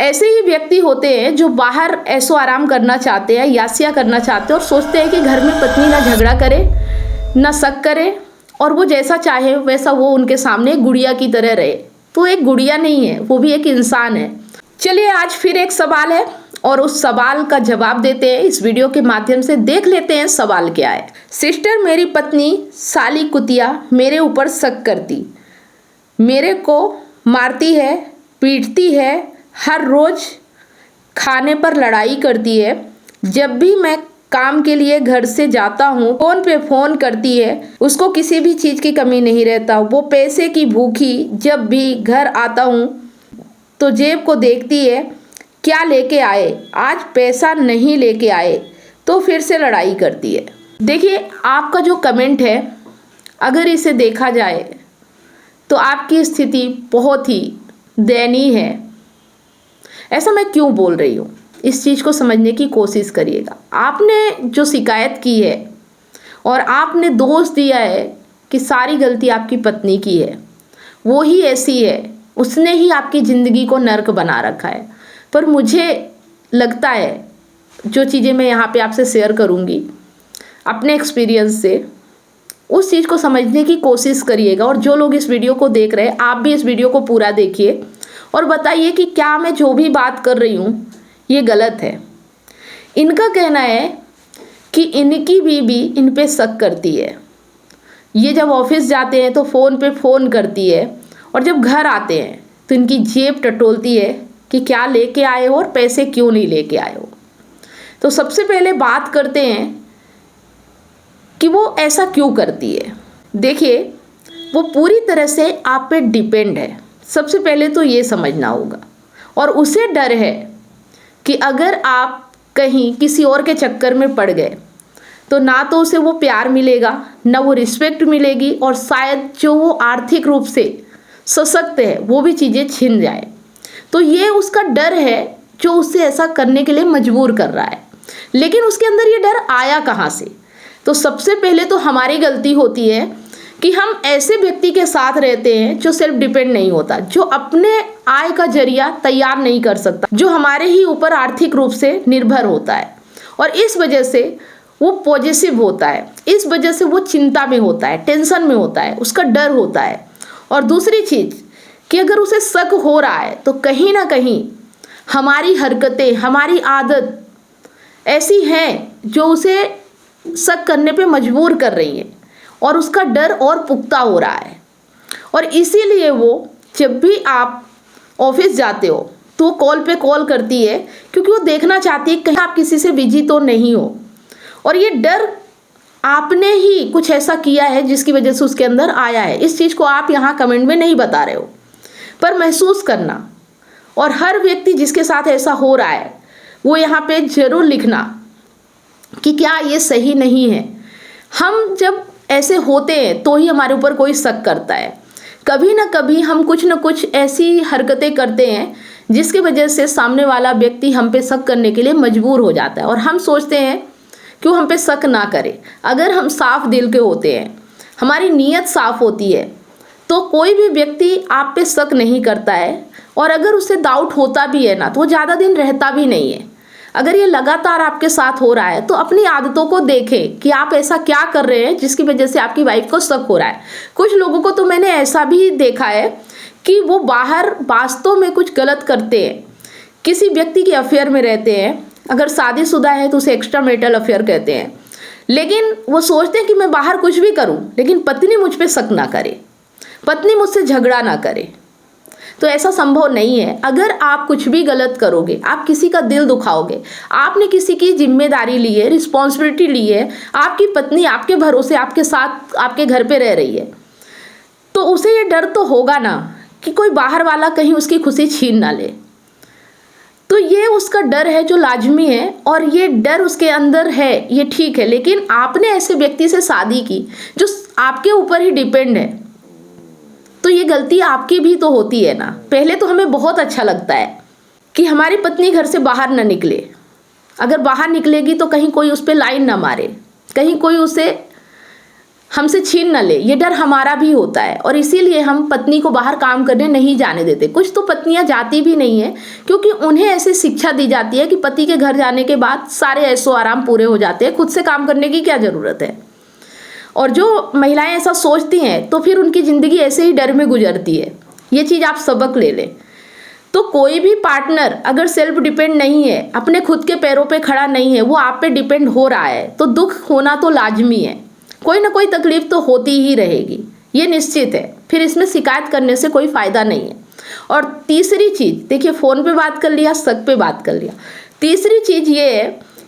ऐसे ही व्यक्ति होते हैं जो बाहर ऐशो आराम करना चाहते हैं, यासिया करना चाहते हैं और सोचते हैं कि घर में पत्नी ना झगड़ा करे, ना शक करे और वो जैसा चाहे वैसा वो उनके सामने गुड़िया की तरह रहे। तो एक गुड़िया नहीं है, वो भी एक इंसान है। चलिए आज फिर एक सवाल है और उस सवाल का जवाब देते हैं इस वीडियो के माध्यम से। देख लेते हैं सवाल क्या है। सिस्टर, मेरी पत्नी साली कुतिया मेरे ऊपर शक करती, मेरे को मारती है, पीटती है, हर रोज खाने पर लड़ाई करती है। जब भी मैं काम के लिए घर से जाता हूँ फोन पे फोन करती है, उसको किसी भी चीज़ की कमी नहीं रहता। वो पैसे की भूखी, जब भी घर आता हूँ तो जेब को देखती है, क्या लेके आए, आज पैसा नहीं लेके आए, तो फिर से लड़ाई करती है। देखिए आपका जो कमेंट है, अगर इसे देखा जाए तो आपकी स्थिति बहुत ही दयनीय है। ऐसा मैं क्यों बोल रही हूँ, इस चीज़ को समझने की कोशिश करिएगा। आपने जो शिकायत की है और आपने दोष दिया है कि सारी गलती आपकी पत्नी की है, वो ही ऐसी है, उसने ही आपकी ज़िंदगी को नर्क बना रखा है। पर मुझे लगता है जो चीज़ें मैं यहाँ पे आपसे शेयर करूँगी अपने एक्सपीरियंस से, उस चीज़ को समझने की कोशिश करिएगा। और जो लोग इस वीडियो को देख रहे हैं, आप भी इस वीडियो को पूरा देखिए और बताइए कि क्या मैं जो भी बात कर रही हूँ ये गलत है। इनका कहना है कि इनकी बीवी इन पे शक करती है। ये जब ऑफिस जाते हैं तो फ़ोन पे फ़ोन करती है और जब घर आते हैं तो इनकी जेब टटोलती है कि क्या लेके आए हो और पैसे क्यों नहीं लेके आए हो। तो सबसे पहले बात करते हैं कि वो ऐसा क्यों करती है। देखिए वो पूरी तरह से आप पे डिपेंड है, सबसे पहले तो ये समझना होगा। और उसे डर है कि अगर आप कहीं किसी और के चक्कर में पड़ गए तो ना तो उसे वो प्यार मिलेगा, ना वो रिस्पेक्ट मिलेगी और शायद जो वो आर्थिक रूप से सशक्त है वो भी चीज़ें छिन जाए। तो ये उसका डर है जो उसे ऐसा करने के लिए मजबूर कर रहा है। लेकिन उसके अंदर ये डर आया कहाँ से? तो सबसे पहले तो हमारी गलती होती है कि हम ऐसे व्यक्ति के साथ रहते हैं जो सेल्फ डिपेंड नहीं होता, जो अपने आय का जरिया तैयार नहीं कर सकता, जो हमारे ही ऊपर आर्थिक रूप से निर्भर होता है और इस वजह से वो पॉजिटिव होता है, इस वजह से वो चिंता में होता है, टेंशन में होता है, उसका डर होता है। और दूसरी चीज़ कि अगर उसे शक हो रहा है तो कहीं ना कहीं हमारी हरकतें, हमारी आदत ऐसी हैं जो उसे शक करने पे मजबूर कर रही है और उसका डर और पुख्ता हो रहा है। और इसीलिए वो जब भी आप ऑफिस जाते हो तो कॉल पे कॉल करती है, क्योंकि वो देखना चाहती है कहीं आप किसी से बिजी तो नहीं हो। और ये डर आपने ही कुछ ऐसा किया है जिसकी वजह से उसके अंदर आया है। इस चीज़ को आप यहाँ कमेंट में नहीं बता रहे हो, पर महसूस करना। और हर व्यक्ति जिसके साथ ऐसा हो रहा है वो यहाँ पे ज़रूर लिखना कि क्या ये सही नहीं है। हम जब ऐसे होते हैं तो ही हमारे ऊपर कोई शक करता है। कभी ना कभी हम कुछ ना कुछ ऐसी हरकतें करते हैं जिसकी वजह से सामने वाला व्यक्ति हम पे शक करने के लिए मजबूर हो जाता है और हम सोचते हैं क्यों हम पे शक ना करे। अगर हम साफ दिल के होते हैं, हमारी नीयत साफ होती है, तो कोई भी व्यक्ति आप पे शक नहीं करता है। और अगर उसे डाउट होता भी है ना तो वो ज़्यादा दिन रहता भी नहीं है। अगर ये लगातार आपके साथ हो रहा है तो अपनी आदतों को देखें कि आप ऐसा क्या कर रहे हैं जिसकी वजह से आपकी वाइफ को शक हो रहा है। कुछ लोगों को तो मैंने ऐसा भी देखा है कि वो बाहर वास्तव में कुछ गलत करते हैं, किसी व्यक्ति के अफेयर में रहते हैं। अगर शादीशुदा है तो उसे एक्स्ट्रा मैरिटल अफेयर कहते हैं, लेकिन वो सोचते हैं कि मैं बाहर कुछ भी करूं लेकिन पत्नी मुझ पे शक ना करे, पत्नी मुझसे झगड़ा ना करे। तो ऐसा संभव नहीं है। अगर आप कुछ भी गलत करोगे, आप किसी का दिल दुखाओगे, आपने किसी की जिम्मेदारी ली है, रिस्पॉन्सिबिलिटी ली है, आपकी पत्नी आपके भरोसे आपके साथ आपके घर पे रह रही है, तो उसे ये डर तो होगा ना कि कोई बाहर वाला कहीं उसकी खुशी छीन ना ले। तो ये उसका डर है जो लाजमी है और ये डर उसके अंदर है, ये ठीक है। लेकिन आपने ऐसे व्यक्ति से शादी की जो आपके ऊपर ही डिपेंड है, तो ये गलती आपकी भी तो होती है ना। पहले तो हमें बहुत अच्छा लगता है कि हमारी पत्नी घर से बाहर ना निकले, अगर बाहर निकलेगी तो कहीं कोई उस पर लाइन ना मारे, कहीं कोई उसे हमसे छीन न ले, ये डर हमारा भी होता है और इसीलिए हम पत्नी को बाहर काम करने नहीं जाने देते। कुछ तो पत्नियां जाती भी नहीं है क्योंकि उन्हें ऐसी शिक्षा दी जाती है कि पति के घर जाने के बाद सारे ऐशो आराम पूरे हो जाते हैं, खुद से काम करने की क्या ज़रूरत है। और जो महिलाएं ऐसा सोचती हैं तो फिर उनकी ज़िंदगी ऐसे ही डर में गुजरती है। ये चीज़ आप सबक ले लें। तो कोई भी पार्टनर अगर सेल्फ डिपेंड नहीं है, अपने खुद के पैरों पे खड़ा नहीं है, वो आप पे डिपेंड हो रहा है, तो दुख होना तो लाजमी है। कोई ना कोई तकलीफ तो होती ही रहेगी, ये निश्चित है। फिर इसमें शिकायत करने से कोई फ़ायदा नहीं है। और तीसरी चीज़, देखिए फ़ोन पे बात कर लिया, शक पे बात कर लिया। तीसरी चीज़ ये है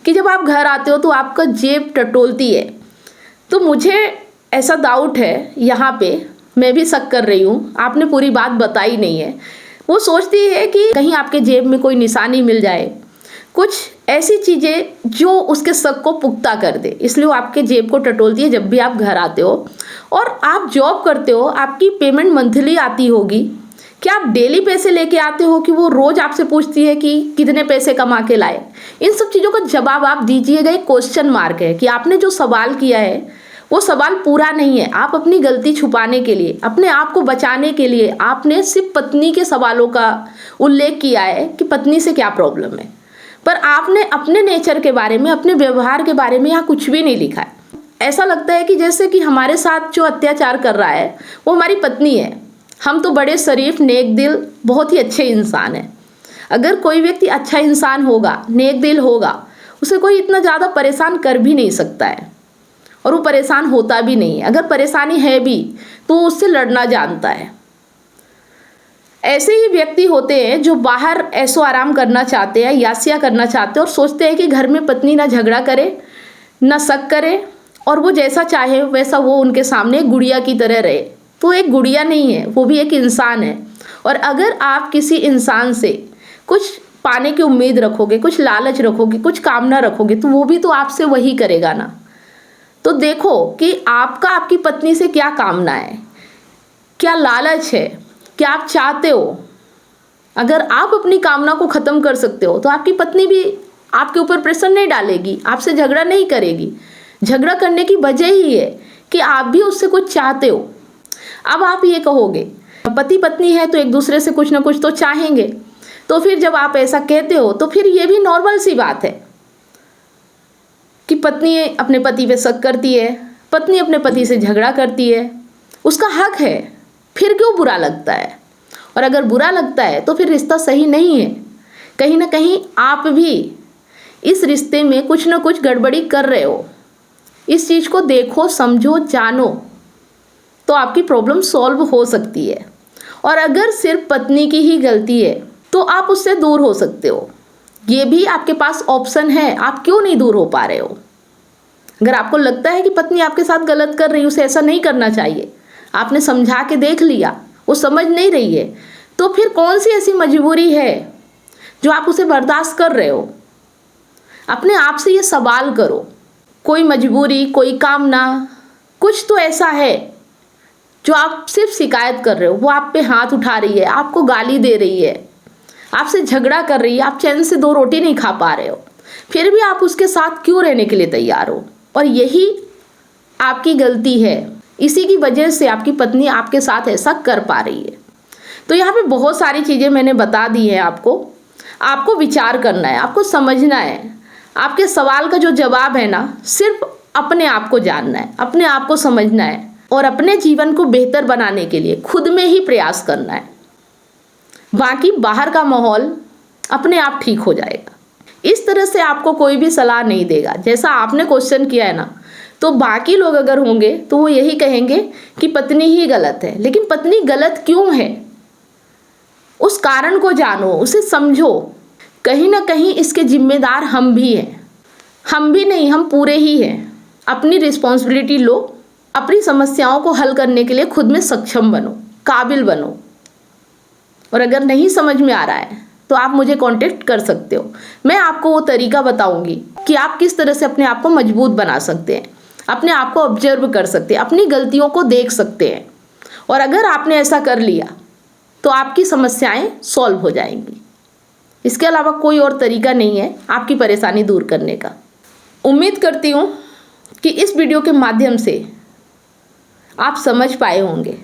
कि जब आप घर आते हो तो आपका जेब टटोलती है। तो मुझे ऐसा डाउट है, यहाँ पे मैं भी शक कर रही हूँ, आपने पूरी बात बताई नहीं है। वो सोचती है कि कहीं आपके जेब में कोई निशानी मिल जाए, कुछ ऐसी चीज़ें जो उसके शक को पुख्ता कर दे, इसलिए वो आपके जेब को टटोलती है जब भी आप घर आते हो। और आप जॉब करते हो, आपकी पेमेंट मंथली आती होगी, क्या आप डेली पैसे लेके आते हो कि वो रोज़ आपसे पूछती है कि कितने पैसे कमा के लाए? इन सब चीज़ों का जवाब आप दीजिएगा। एक क्वेश्चन मार्क है कि आपने जो सवाल किया है वो सवाल पूरा नहीं है। आप अपनी गलती छुपाने के लिए, अपने आप को बचाने के लिए आपने सिर्फ पत्नी के सवालों का उल्लेख किया है कि पत्नी से क्या प्रॉब्लम है, पर आपने अपने नेचर के बारे में, अपने व्यवहार के बारे में यहाँ कुछ भी नहीं लिखा है। ऐसा लगता है कि जैसे कि हमारे साथ जो अत्याचार कर रहा है वो हमारी पत्नी है। हम तो बड़े शरीफ, नेक दिल, बहुत ही अच्छे इंसान हैं। अगर कोई व्यक्ति अच्छा इंसान होगा, नेक दिल होगा, उसे कोई इतना ज़्यादा परेशान कर भी नहीं सकता है और वो परेशान होता भी नहीं है। अगर परेशानी है भी तो वो उससे लड़ना जानता है। ऐसे ही व्यक्ति होते हैं जो बाहर ऐशो आराम करना चाहते हैं, यासिया करना चाहते हैं और सोचते हैं कि घर में पत्नी ना झगड़ा करे, ना शक करे और वो जैसा चाहे वैसा वो उनके सामने एक गुड़िया की तरह रहे। तो एक गुड़िया नहीं है, वो भी एक इंसान है। और अगर आप किसी इंसान से कुछ पाने की उम्मीद रखोगे, कुछ लालच रखोगे, कुछ कामना रखोगे, तो वो भी तो आपसे वही करेगा ना। तो देखो कि आपका आपकी पत्नी से क्या कामना है, क्या लालच है, क्या आप चाहते हो। अगर आप अपनी कामना को ख़त्म कर सकते हो तो आपकी पत्नी भी आपके ऊपर प्रेशर नहीं डालेगी, आपसे झगड़ा नहीं करेगी। झगड़ा करने की वजह ही है कि आप भी उससे कुछ चाहते हो। अब आप ये कहोगे पति पत्नी है तो एक दूसरे से कुछ ना कुछ तो चाहेंगे, तो फिर जब आप ऐसा कहते हो तो फिर ये भी नॉर्मल सी बात है कि पत्नी अपने पति पे शक करती है, पत्नी अपने पति से झगड़ा करती है, उसका हक है, फिर क्यों बुरा लगता है। और अगर बुरा लगता है तो फिर रिश्ता सही नहीं है। कहीं ना कहीं आप भी इस रिश्ते में कुछ ना कुछ गड़बड़ी कर रहे हो। इस चीज़ को देखो, समझो, जानो, तो आपकी प्रॉब्लम सॉल्व हो सकती है। और अगर सिर्फ पत्नी की ही गलती है तो आप उससे दूर हो सकते हो। ये भी आपके पास ऑप्शन है, आप क्यों नहीं दूर हो पा रहे हो। अगर आपको लगता है कि पत्नी आपके साथ गलत कर रही है, उसे ऐसा नहीं करना चाहिए, आपने समझा के देख लिया, वो समझ नहीं रही है, तो फिर कौन सी ऐसी मजबूरी है जो आप उसे बर्दाश्त कर रहे हो। अपने आप से ये सवाल करो, कोई मजबूरी, कोई कामना, कुछ तो ऐसा है जो आप सिर्फ शिकायत कर रहे हो। वो आप पे हाथ उठा रही है, आपको गाली दे रही है, आपसे झगड़ा कर रही है, आप चैन से 2 रोटी नहीं खा पा रहे हो, फिर भी आप उसके साथ क्यों रहने के लिए तैयार हो। और यही आपकी गलती है, इसी की वजह से आपकी पत्नी आपके साथ ऐसा कर पा रही है। तो यहाँ पे बहुत सारी चीज़ें मैंने बता दी हैं आपको विचार करना है, आपको समझना है। आपके सवाल का जो जवाब है ना, सिर्फ अपने आप को जानना है, अपने आप को समझना है और अपने जीवन को बेहतर बनाने के लिए खुद में ही प्रयास करना है। बाकी बाहर का माहौल अपने आप ठीक हो जाएगा। इस तरह से आपको कोई भी सलाह नहीं देगा। जैसा आपने क्वेश्चन किया है ना, तो बाकी लोग अगर होंगे तो वो यही कहेंगे कि पत्नी ही गलत है। लेकिन पत्नी गलत क्यों है, उस कारण को जानो, उसे समझो। कहीं ना कहीं इसके जिम्मेदार हम भी हैं। हम भी नहीं, हम पूरे ही हैं। अपनी रिस्पॉन्सिबिलिटी लो, अपनी समस्याओं को हल करने के लिए खुद में सक्षम बनो, काबिल बनो। और अगर नहीं समझ में आ रहा है तो आप मुझे कांटेक्ट कर सकते हो। मैं आपको वो तरीका बताऊंगी कि आप किस तरह से अपने आप को मजबूत बना सकते हैं, अपने आप को ऑब्जर्व कर सकते हैं, अपनी गलतियों को देख सकते हैं। और अगर आपने ऐसा कर लिया तो आपकी समस्याएं सॉल्व हो जाएंगी। इसके अलावा कोई और तरीका नहीं है आपकी परेशानी दूर करने का। उम्मीद करती हूँ कि इस वीडियो के माध्यम से आप समझ पाए होंगे।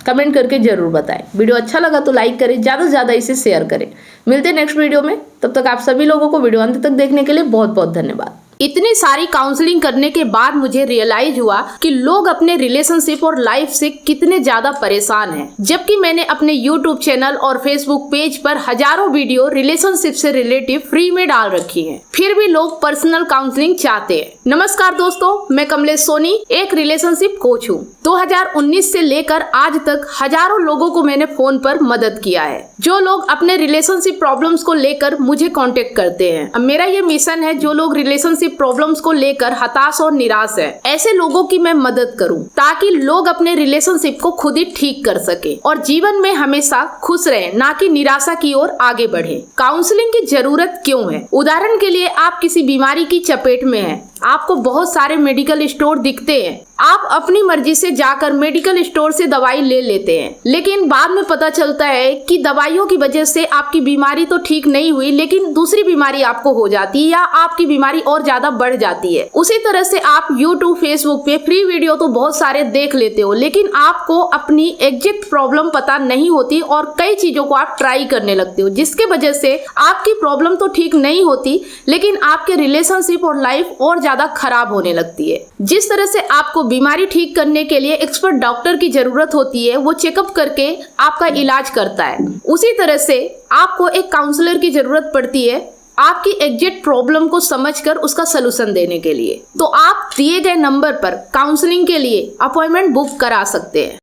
कमेंट करके जरूर बताएं। वीडियो अच्छा लगा तो लाइक करें, ज़्यादा से ज़्यादा इसे शेयर करें। मिलते हैं नेक्स्ट वीडियो में, तब तक आप सभी लोगों को वीडियो अंत तक देखने के लिए बहुत बहुत धन्यवाद। इतनी सारी काउंसलिंग करने के बाद मुझे रियलाइज हुआ कि लोग अपने रिलेशनशिप और लाइफ से कितने ज्यादा परेशान हैं, जबकि मैंने अपने YouTube चैनल और Facebook पेज पर हजारों वीडियो रिलेशनशिप से रिलेटिव फ्री में डाल रखी हैं। फिर भी लोग पर्सनल काउंसलिंग चाहते हैं। नमस्कार दोस्तों, मैं कमलेश सोनी एक रिलेशनशिप कोच हूँ। 2019 से लेकर आज तक हजारों लोगों को मैंने फोन पर मदद किया है, जो लोग अपने रिलेशनशिप प्रॉब्लम्स को लेकर मुझे कांटेक्ट करते हैं। अब मेरा ये मिशन है, जो लोग रिलेशनशिप प्रॉब्लम्स को लेकर हताश और निराश है, ऐसे लोगों की मैं मदद करूं, ताकि लोग अपने रिलेशनशिप को खुद ही ठीक कर सके और जीवन में हमेशा खुश रहे, ना कि निराशा की ओर आगे बढ़े। काउंसलिंग की जरूरत क्यों है? उदाहरण के लिए आप किसी बीमारी की चपेट में हैं, आपको बहुत सारे मेडिकल स्टोर दिखते हैं, आप अपनी मर्जी से जाकर मेडिकल स्टोर से दवाई ले लेते हैं, लेकिन बाद में पता चलता है कि दवाइयों की वजह से आपकी बीमारी तो ठीक नहीं हुई, लेकिन दूसरी बीमारी आपको हो जाती है या आपकी बीमारी और ज्यादा बढ़ जाती है। उसी तरह से आप YouTube, Facebook पे फ्री वीडियो तो बहुत सारे देख लेते हो, लेकिन आपको अपनी एग्जैक्ट प्रॉब्लम पता नहीं होती और कई चीजों को आप ट्राई करने लगते हो, जिसके वजह से आपकी प्रॉब्लम तो ठीक नहीं होती, लेकिन आपके रिलेशनशिप और लाइफ और ज्यादा खराब होने लगती है। जिस तरह से आपको बीमारी ठीक करने के लिए एक्सपर्ट डॉक्टर की जरूरत होती है, वो चेकअप करके आपका इलाज करता है, उसी तरह से आपको एक काउंसलर की जरूरत पड़ती है आपकी एग्जैक्ट प्रॉब्लम को समझकर उसका सलूशन देने के लिए। तो आप दिए गए नंबर पर काउंसलिंग के लिए अपॉइंटमेंट बुक करा सकते हैं।